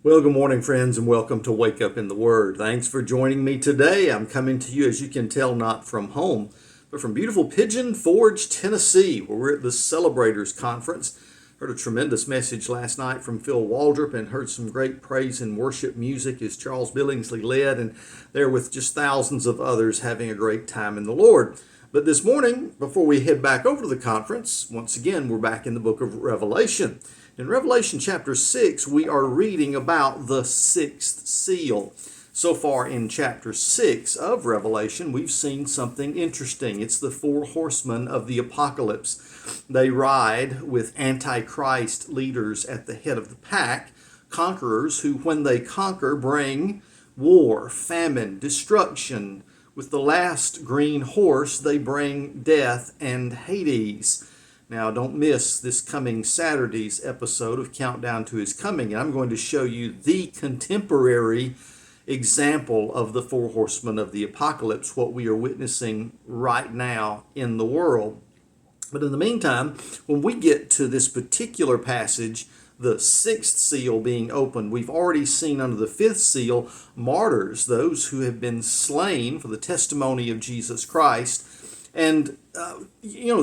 Well, good morning, friends, and welcome to Wake Up in the Word. Thanks for joining me today. I'm coming to you, as you can tell, not from home, but from beautiful Pigeon Forge, Tennessee, where we're at the Celebrators Conference. Heard a tremendous message last night from Phil Waldrop and heard some great praise and worship music as Charles Billingsley led, and there with just thousands of others having a great time in the Lord. But this morning, before we head back over to the conference, once again, we're back in the book of Revelation. In Revelation chapter 6, we are reading about the sixth seal. So far in chapter 6 of Revelation, we've seen something interesting. It's the four horsemen of the apocalypse. They ride with Antichrist leaders at the head of the pack, conquerors who, when they conquer, bring war, famine, destruction. With the last green horse, they bring death and Hades. Now, don't miss this coming Saturday's episode of Countdown to His Coming. I'm going to show you the contemporary example of the four horsemen of the apocalypse, what we are witnessing right now in the world. But in the meantime, when we get to this particular passage, the sixth seal being opened, we've already seen under the fifth seal martyrs, those who have been slain for the testimony of Jesus Christ. And,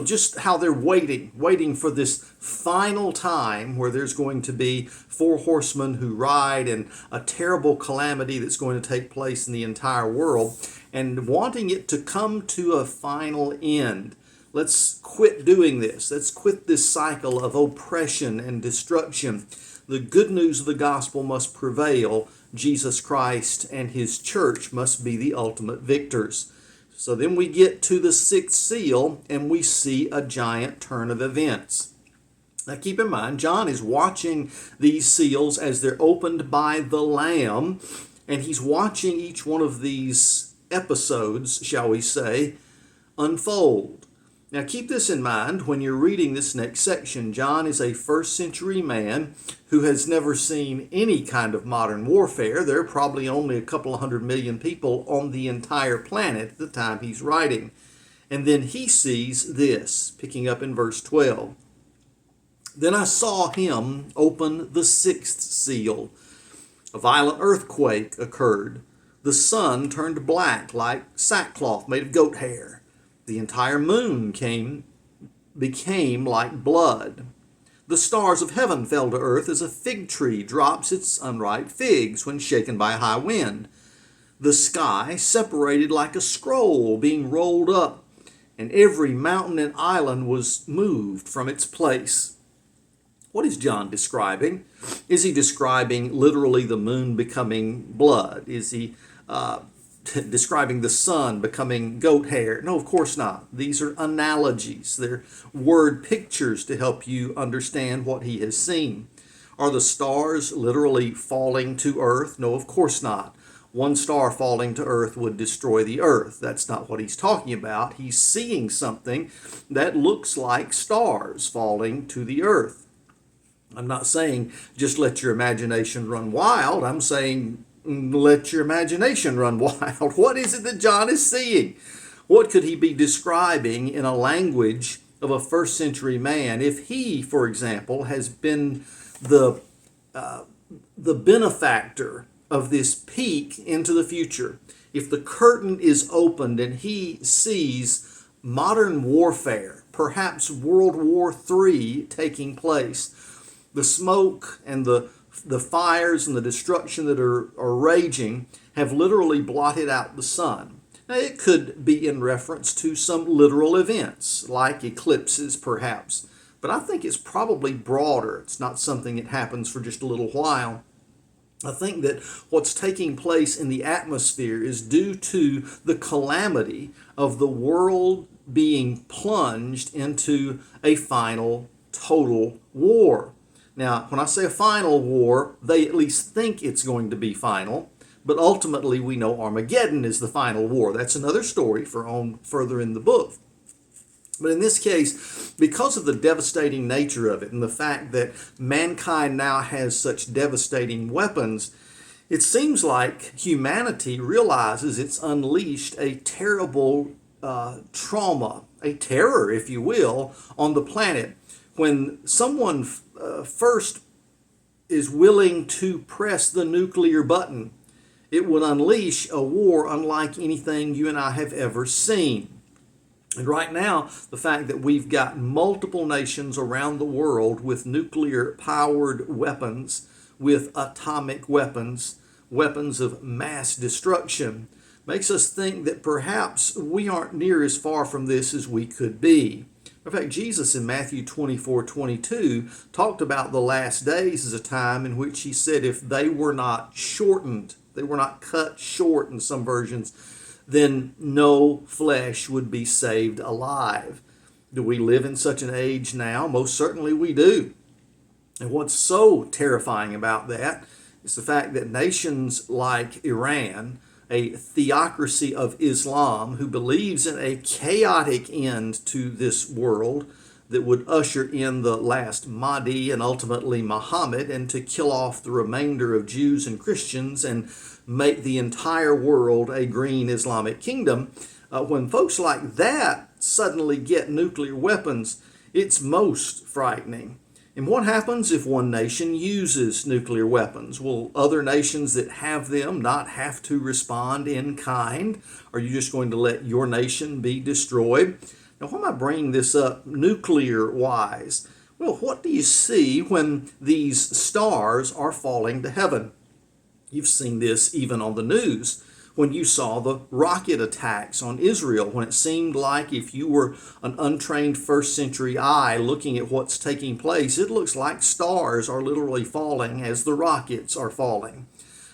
just how they're waiting for this final time where there's going to be four horsemen who ride and a terrible calamity that's going to take place in the entire world and wanting it to come to a final end. Let's quit doing this. Let's quit this cycle of oppression and destruction. The good news of the gospel must prevail. Jesus Christ and His church must be the ultimate victors. So then we get to the sixth seal and we see a giant turn of events. Now keep in mind, John is watching these seals as they're opened by the Lamb, and he's watching each one of these episodes, shall we say, unfold. Now keep this in mind when you're reading this next section. John is a first century man who has never seen any kind of modern warfare. There are probably only a couple of 100 million people on the entire planet at the time he's writing. And then he sees this, picking up in verse 12. Then I saw him open the sixth seal. A violent earthquake occurred. The sun turned black like sackcloth made of goat hair. The entire moon became like blood. The stars of heaven fell to earth as a fig tree drops its unripe figs when shaken by a high wind. The sky separated like a scroll being rolled up, and every mountain and island was moved from its place. What is John describing? Is he describing literally the moon becoming blood? Is he describing the sun becoming goat hair? No, of course not. These are analogies. They're word pictures to help you understand what he has seen. Are the stars literally falling to earth? No, of course not. One star falling to earth would destroy the earth. That's not what he's talking about. He's seeing something that looks like stars falling to the earth. I'm not saying just let your imagination run wild. I'm saying let your imagination run wild. What is it that John is seeing? What could he be describing in a language of a first century man if he, for example, has been the benefactor of this peek into the future? If the curtain is opened and he sees modern warfare, perhaps World War III taking place, the smoke and the fires and the destruction that are raging have literally blotted out the sun. Now, it could be in reference to some literal events, like eclipses perhaps, but I think it's probably broader. It's not something that happens for just a little while. I think that what's taking place in the atmosphere is due to the calamity of the world being plunged into a final total war. Now, when I say a final war, they at least think it's going to be final, but ultimately we know Armageddon is the final war. That's another story for on further in the book. But in this case, because of the devastating nature of it and the fact that mankind now has such devastating weapons, it seems like humanity realizes it's unleashed a terrible trauma, a terror, if you will, on the planet. When someone first is willing to press the nuclear button, it would unleash a war unlike anything you and I have ever seen. And right now, the fact that we've got multiple nations around the world with nuclear powered weapons, with atomic weapons, weapons of mass destruction, makes us think that perhaps we aren't near as far from this as we could be. In fact, Jesus in Matthew 24:22 talked about the last days as a time in which he said if they were not shortened, they were not cut short in some versions, then no flesh would be saved alive. Do we live in such an age now? Most certainly we do. And what's so terrifying about that is the fact that nations like Iran, a theocracy of Islam who believes in a chaotic end to this world that would usher in the last Mahdi and ultimately Muhammad, and to kill off the remainder of Jews and Christians and make the entire world a green Islamic kingdom. When folks like that suddenly get nuclear weapons, it's most frightening. And what happens if one nation uses nuclear weapons? Will other nations that have them not have to respond in kind? Are you just going to let your nation be destroyed? Now, why am I bringing this up nuclear-wise? Well, what do you see when these stars are falling to heaven? You've seen this even on the news when you saw the rocket attacks on Israel, when it seemed like if you were an untrained first century eye looking at what's taking place, it looks like stars are literally falling as the rockets are falling.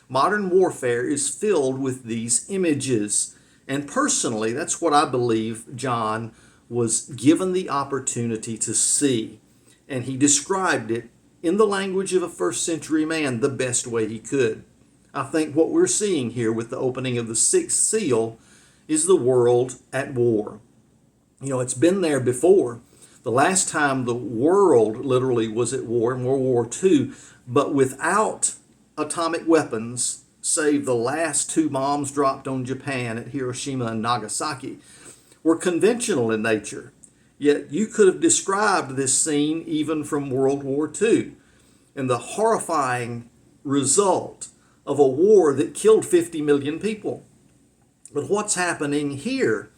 Modern warfare is filled with these images. And personally, that's what I believe John was given the opportunity to see. And he described it in the language of a first century man the best way he could. I think what we're seeing here with the opening of the sixth seal is the world at war. You know, it's been there before. The last time the world literally was at war in World War II, but without atomic weapons, save the last two bombs dropped on Japan at Hiroshima and Nagasaki, were conventional in nature. Yet you could have described this scene even from World War II, and the horrifying result of a war that killed 50 million people. But what's happening here?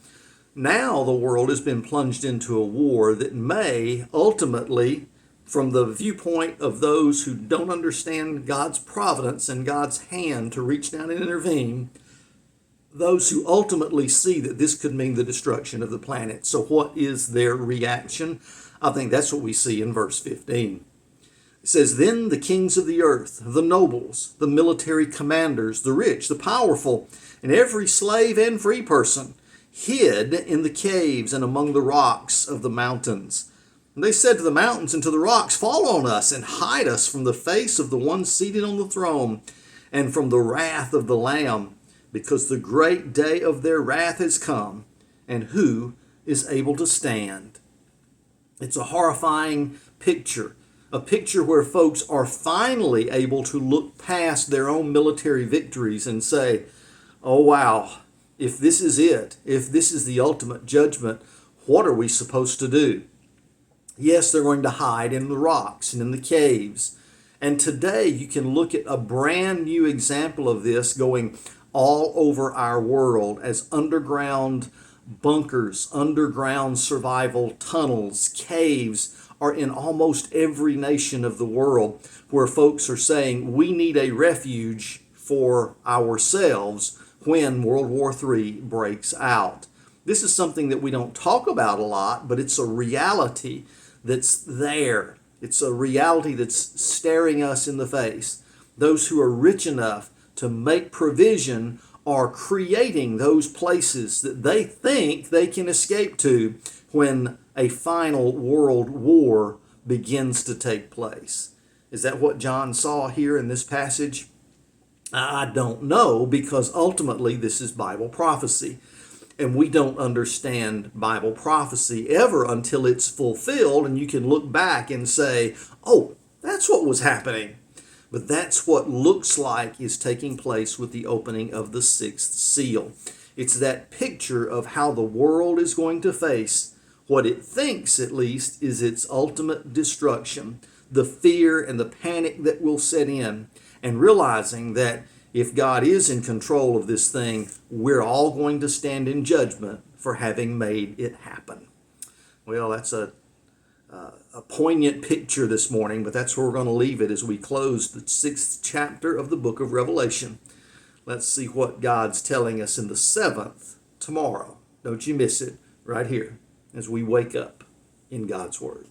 Now the world has been plunged into a war that may ultimately, from the viewpoint of those who don't understand God's providence and God's hand to reach down and intervene, those who ultimately see that this could mean the destruction of the planet. So what is their reaction? I think that's what we see in verse 15. It says, "Then the kings of the earth, the nobles, the military commanders, the rich, the powerful, and every slave and free person hid in the caves and among the rocks of the mountains. And they said to the mountains and to the rocks, 'Fall on us and hide us from the face of the one seated on the throne and from the wrath of the Lamb, because the great day of their wrath has come, and who is able to stand?'" It's a horrifying picture. A picture where folks are finally able to look past their own military victories and say, oh wow, if this is it, if this is the ultimate judgment, what are we supposed to do? Yes, they're going to hide in the rocks and in the caves. And today you can look at a brand new example of this going all over our world as underground bunkers, underground survival tunnels, caves are in almost every nation of the world, where folks are saying we need a refuge for ourselves when World War III breaks out. This is something that we don't talk about a lot, but it's a reality that's there. It's a reality that's staring us in the face. Those who are rich enough to make provision are creating those places that they think they can escape to when a final world war begins to take place. Is that what John saw here in this passage? I don't know, because ultimately this is Bible prophecy. And we don't understand Bible prophecy ever until it's fulfilled, and you can look back and say, oh, that's what was happening. But that's what looks like is taking place with the opening of the sixth seal. It's that picture of how the world is going to face what it thinks, at least, is its ultimate destruction. the fear and the panic that will set in, and realizing that if God is in control of this thing, we're all going to stand in judgment for having made it happen. Well, that's a poignant picture this morning, but that's where we're going to leave it as we close the 6th chapter of the book of Revelation. Let's see what God's telling us in the 7th tomorrow. Don't you miss it right here as we wake up in God's Word.